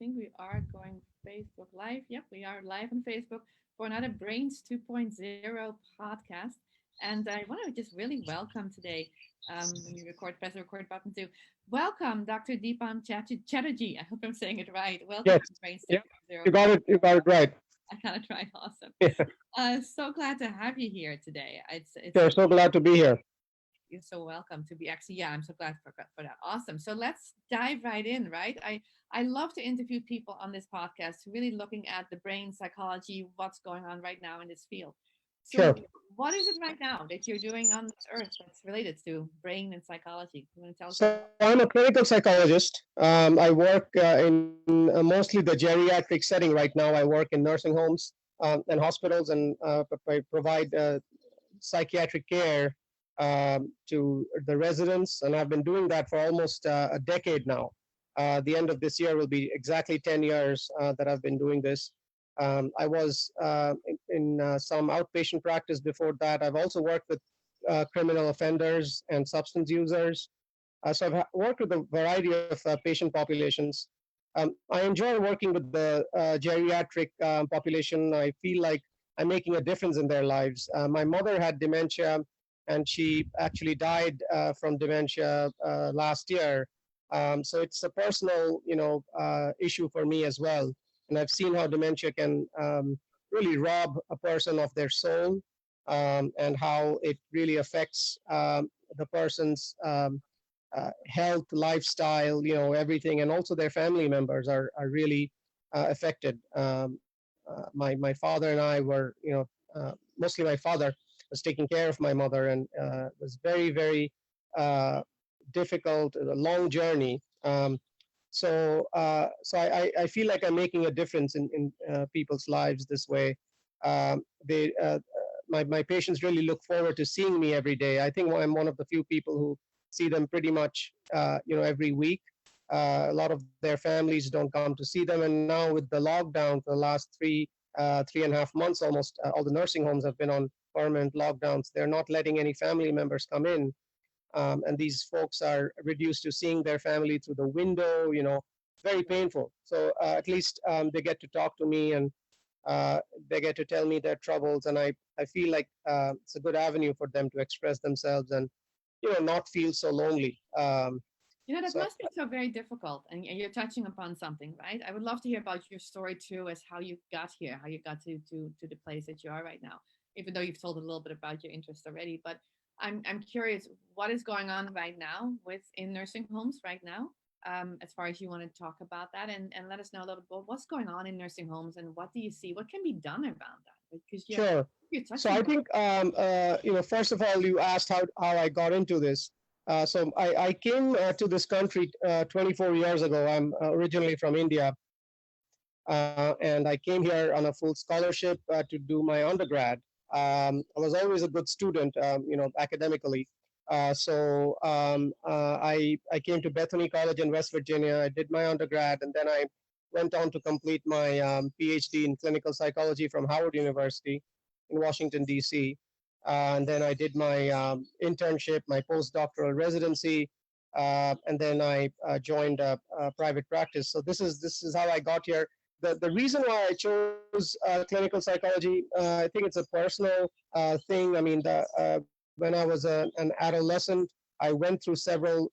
think we are going Facebook Live. Yep, we are live on Facebook for another Brains 2.0 podcast. And I want to just really welcome today, when you record, press the record button to welcome Dr. Deepak Chatterjee. I hope I'm saying it right. Welcome Yes. to Brains Yeah. 2.0 You got podcast. it. You got it right. I kind of tried. Awesome. Yeah. So glad to have you here today. It's Sure. So glad to be here. You're so welcome to be actually. Yeah, I'm so glad for that. Awesome. So let's dive right in. Right. I love to interview people on this podcast, really looking at the brain psychology, what's going on right now in this field. So, Sure. what is it right now that you're doing on this earth that's related to brain and psychology? You want to tell us So more? I'm a clinical psychologist. I work in mostly the geriatric setting right now. I work in nursing homes and hospitals, and I provide psychiatric care to the residents, and I've been doing that for almost a decade now. The end of this year will be exactly 10 years that I've been doing this. I was in some outpatient practice before that. I've also worked with criminal offenders and substance users. So I've worked with a variety of patient populations. I enjoy working with the geriatric population. I feel like I'm making a difference in their lives. My mother had dementia, and she actually died from dementia last year. So it's a personal, issue for me as well. And I've seen how dementia can really rob a person of their soul, and how it really affects the person's health, lifestyle, everything, and also their family members are really affected. My father and I were, mostly my father was taking care of my mother, and it was very uh, difficult, a long journey. So I feel like I'm making a difference in people's lives this way. They my patients really look forward to seeing me every day. I think I'm one of the few people who see them pretty much every week. A lot of their families don't come to see them, and now with the lockdown for the last 3.5 months almost, all the nursing homes have been on permanent lockdowns. They're not letting any family members come in, and these folks are reduced to seeing their family through the window. Very painful. So at least they get to talk to me, and uh, they get to tell me their troubles, and I feel like it's a good avenue for them to express themselves and not feel so lonely. That So must be so very difficult. And you're touching upon something, right? I would love to hear about your story too, as how you got here, how you got to the place that you are right now. Even though you've told a little bit about your interest already, but I'm curious, what is going on right now with in nursing homes right now? As far as you want to talk about that, and let us know a little bit what's going on in nursing homes and what do you see, what can be done around that? Because sure. you're So touching I on. think first of all, you asked how I got into this. So I came to this country 24 years ago. I'm originally from India, and I came here on a full scholarship to do my undergrad. I was always a good student, academically. I came to Bethany College in West Virginia. I did my undergrad, and then I went on to complete my PhD in clinical psychology from Howard University in Washington, D.C. And then I did my internship, my postdoctoral residency, and then I joined a private practice. So this is how I got here. The reason why I chose clinical psychology, I think it's a personal thing. I mean, when I was an adolescent, I went through several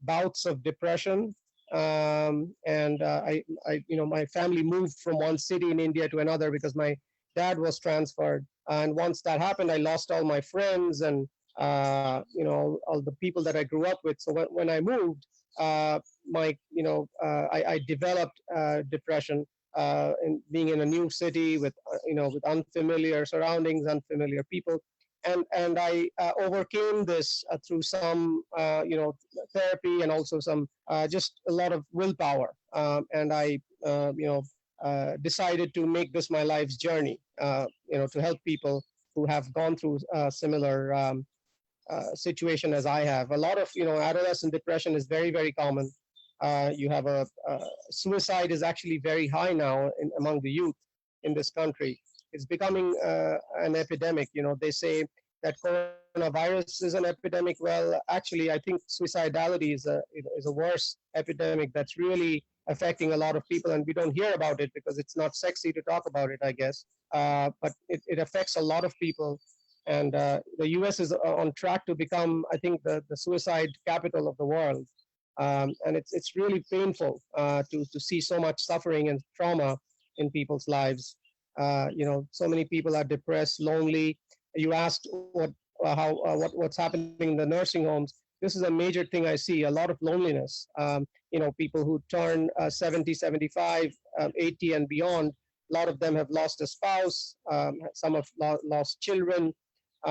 bouts of depression, and my family moved from one city in India to another because my dad was transferred. And once that happened, I lost all my friends and all the people that I grew up with. So when I moved, I developed depression in being in a new city with with unfamiliar surroundings, unfamiliar people, and I overcame this through some therapy, and also some just a lot of willpower, and I decided to make this my life's journey, to help people who have gone through a similar situation as I have. A lot of adolescent depression is very common. You have suicide is actually very high now among the youth in this country. It's becoming an epidemic. They say that coronavirus is an epidemic. Well, actually, I think suicidality is a worse epidemic that's really affecting a lot of people, and we don't hear about it because it's not sexy to talk about it, I guess. But it affects a lot of people, and the U.S. is on track to become, I think, the suicide capital of the world. And it's really painful to see so much suffering and trauma in people's lives. So many people are depressed, lonely. You asked what's happening in the nursing homes. This is a major thing I see. A lot of loneliness. People who turn 70, 75, 80 and beyond. A lot of them have lost a spouse. Some have lost children.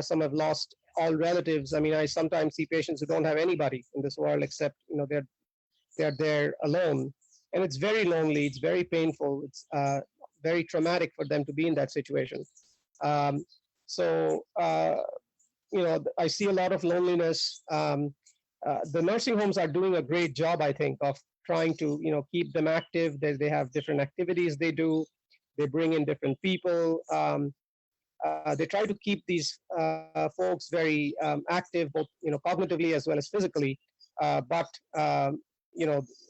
Some have lost all relatives. I mean, I sometimes see patients who don't have anybody in this world except they're there alone, and it's very lonely. It's very painful. It's very traumatic for them to be in that situation. Um, so I see a lot of loneliness. The nursing homes are doing a great job, I think, of trying to keep them active. They have different activities they do. They bring in different people. They try to keep these folks very active, both cognitively as well as physically. But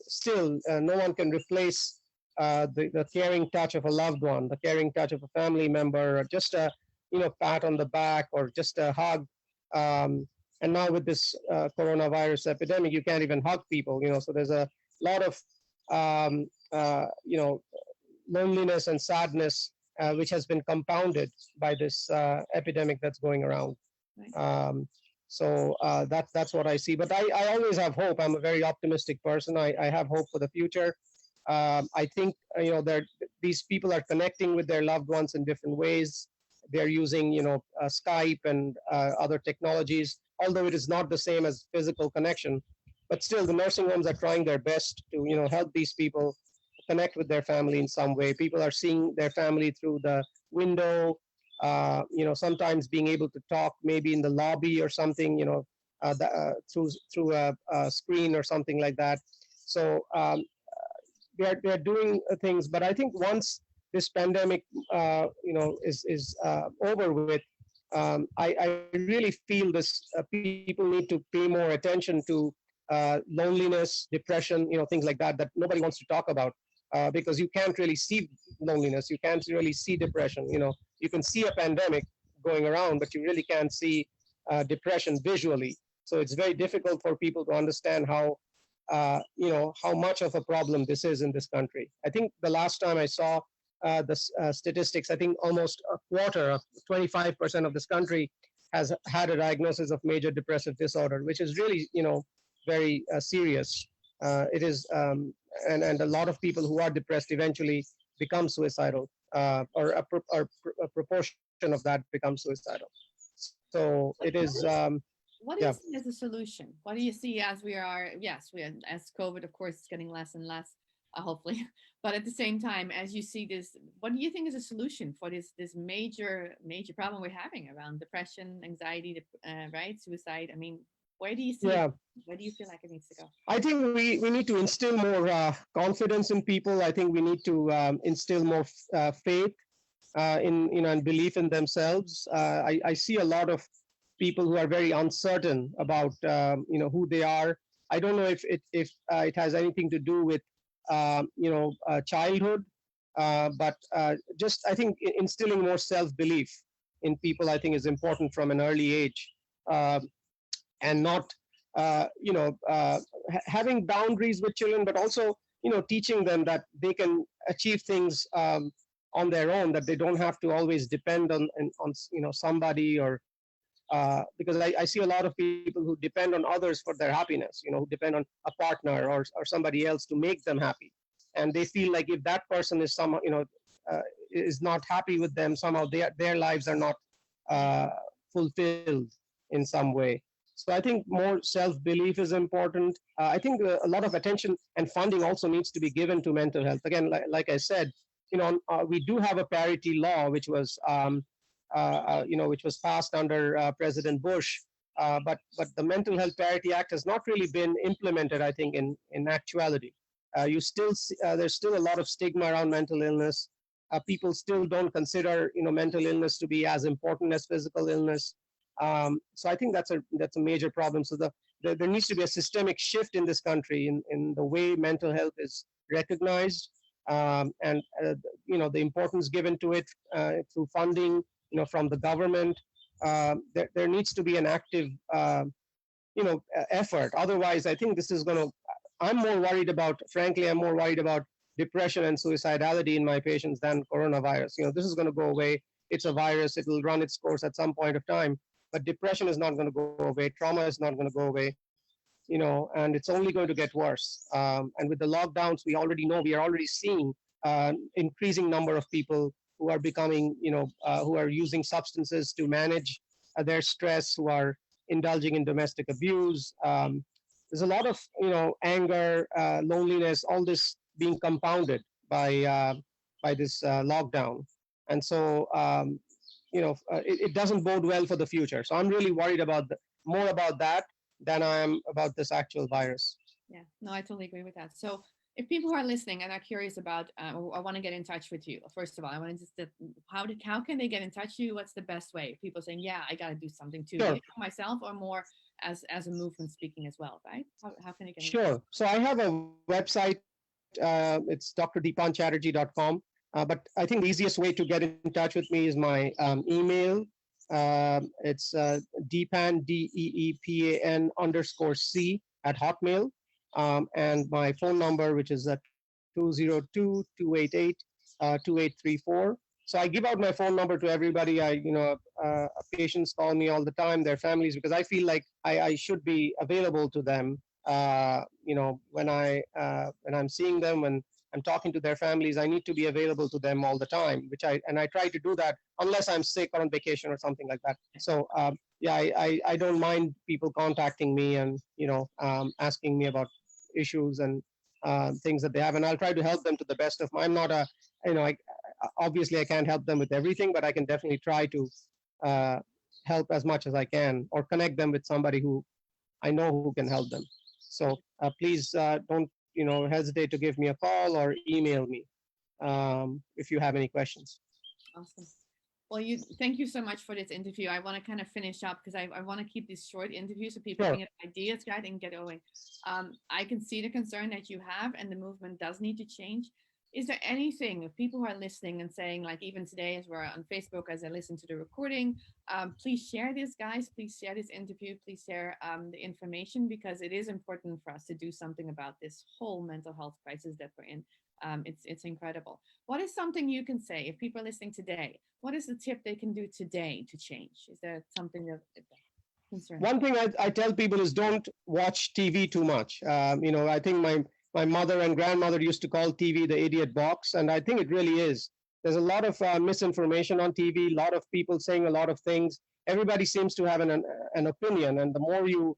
still, no one can replace the caring touch of a loved one, the caring touch of a family member, or just a pat on the back or just a hug. And now with this coronavirus epidemic, you can't even hug people. So there's a lot of um, uh, you know loneliness and sadness, which has been compounded by this epidemic that's going around. Right. That's what I see. But I always have hope. I'm a very optimistic person. I have hope for the future. I think that these people are connecting with their loved ones in different ways. They're using Skype and other technologies, although it is not the same as physical connection. But still, the nursing homes are trying their best to help these people connect with their family in some way. People are seeing their family through the window, sometimes being able to talk maybe in the lobby or something, through a screen or something like that. So they're doing things, but I think once this pandemic, is over with, I really feel this. People need to pay more attention to loneliness, depression, things like that nobody wants to talk about, because you can't really see loneliness, you can't really see depression. You can see a pandemic going around, but you really can't see depression visually. So it's very difficult for people to understand how much of a problem this is in this country. I think the last time I saw the statistics, I think almost a quarter of 25% of this country has had a diagnosis of major depressive disorder, which is really, very serious. It is, and a lot of people who are depressed eventually become suicidal, or a proportion of that becomes suicidal. So it What, is, what is what do yeah. you see as a solution? What do you see as we are? Yes, as COVID, of course, is getting less and less, hopefully. But at the same time, as you see this, what do you think is a solution for this major problem we're having around depression, anxiety, right, suicide? I mean, where do you see it? Yeah, Where do you feel like it needs to go? I think we need to instill more confidence in people. I think we need to instill more faith in and belief in themselves. I see a lot of people who are very uncertain about who they are. I don't know if it has anything to do with childhood, but just I think instilling more self belief in people, I think, is important from an early age, and not having boundaries with children, but also teaching them that they can achieve things on their own, that they don't have to always depend on somebody, or because I see a lot of people who depend on others for their happiness, who depend on a partner or somebody else to make them happy, and they feel like if that person is somehow is not happy with them, somehow their lives are not uh, fulfilled in some way. So I think more self-belief is important. I think a lot of attention and funding also needs to be given to mental health. Again, like I said, we do have a parity law, which was passed under President Bush. But the Mental Health Parity Act has not really been implemented, I think, in actuality. There's still a lot of stigma around mental illness. People still don't consider mental illness to be as important as physical illness. So I think that's a major problem. So there needs to be a systemic shift in this country in the way mental health is recognized, and the importance given to it through funding, from the government. There needs to be an active effort. Otherwise, I think this is going to. I'm more worried about, frankly, I'm more worried about depression and suicidality in my patients than coronavirus. This is going to go away. It's a virus. It will run its course at some point of time. But depression is not going to go away. Trauma is not going to go away. And it's only going to get worse. And with the lockdowns, we are already seeing increasing number of people who are becoming, who are using substances to manage their stress, who are indulging in domestic abuse. There's a lot of, anger, loneliness, all this being compounded by this lockdown. And so, it doesn't bode well for the future. So I'm really worried about more about that than I am about this actual virus. Yeah, no, I totally agree with that. So if people who are listening and are curious about or want to get in touch with you, first of all, I want to just how can they get in touch with you? What's the best way? People saying, yeah, I got to do something too, Sure. maybe for myself or more as a movement speaking as well, right? How can they get in touch? Sure. So I have a website. It's drdeepanchatterjee.com. But I think the easiest way to get in touch with me is my email. It's deepan, deepan _c at Hotmail. And my phone number, which is 202-288-2834. So I give out my phone number to everybody. Patients call me all the time, their families, because I feel like I should be available to them. When I'm seeing them, when I'm talking to their families, I need to be available to them all the time, and I try to do that unless I'm sick or on vacation or something like that. So yeah, I don't mind people contacting me and asking me about issues and things that they have, and I'll try to help them to the best of my. I'm not a, obviously I can't help them with everything, but I can definitely try to help as much as I can, or connect them with somebody who I know who can help them. So please don't hesitate to give me a call or email me if you have any questions. Awesome. Well, thank you so much for this interview. I want to kind of finish up because I want to keep these short interviews so people Sure. can get ideas, right, and get going. I can see the concern that you have, and the movement does need to change. Is there anything, if people who are listening and saying, like even today as we're on Facebook, as I listen to the recording, please share this, guys. Please share this interview. Please share the information, because it is important for us to do something about this whole mental health crisis that we're in. It's incredible. What is something you can say if people are listening today? What is the tip they can do today to change? Is there something that concerns? One thing I tell people is don't watch TV too much. I think my mother and grandmother used to call TV the idiot box, and I think it really is. There's a lot of misinformation on TV, a lot of people saying a lot of things. Everybody seems to have an opinion, and the more you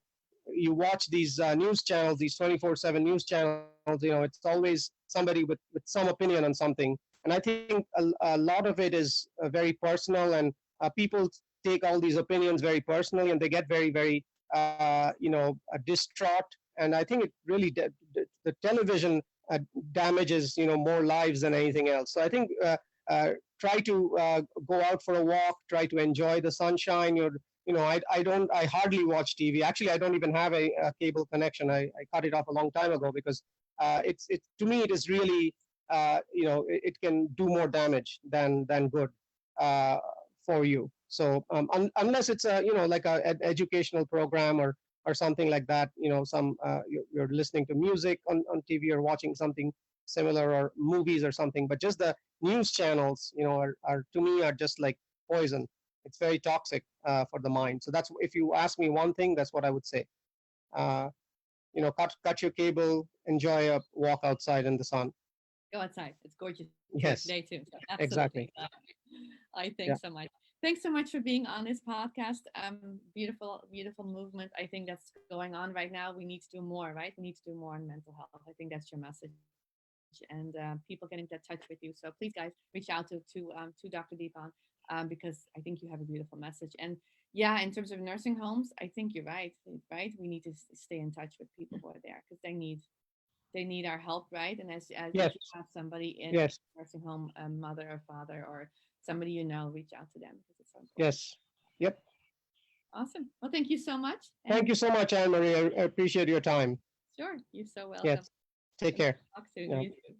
watch these news channels, these 24/7 news channels, it's always somebody with some opinion on something. And I think a lot of it is very personal, and people take all these opinions very personally, and they get very, very, distraught. And I think it really, the television damages, more lives than anything else. So I think try to go out for a walk, try to enjoy the sunshine. I hardly watch TV. Actually, I don't even have a cable connection. I cut it off a long time ago because to me, it is really, it can do more damage than good for you. So unless it's like an educational program or something like that, you're listening to music on TV or watching something similar, or movies or something. But just the news channels, are to me are just like poison. It's very toxic for the mind. So that's, if you ask me one thing, that's what I would say. Cut your cable, enjoy a walk outside in the sun. Go outside. It's gorgeous Yes, today too. So exactly. I thank so much. Thanks so much for being on this podcast. Beautiful, beautiful movement. I think that's going on right now. We need to do more, right? We need to do more on mental health. I think that's your message, and people get into touch with you. So please, guys, reach out to Dr. Deepak, because I think you have a beautiful message. And yeah, in terms of nursing homes, I think you're right. Right, we need to stay in touch with people who are there, because they need our help, right? And as Yes. if you have somebody in Yes. a nursing home, a mother or father or somebody reach out to them, because it's so important. Yes. Yep. Awesome. Well, thank you so much. Thank you so much, Anne Marie. I appreciate your time. Sure, you're so welcome. Yes. Take care. Talk soon. Yeah. You too.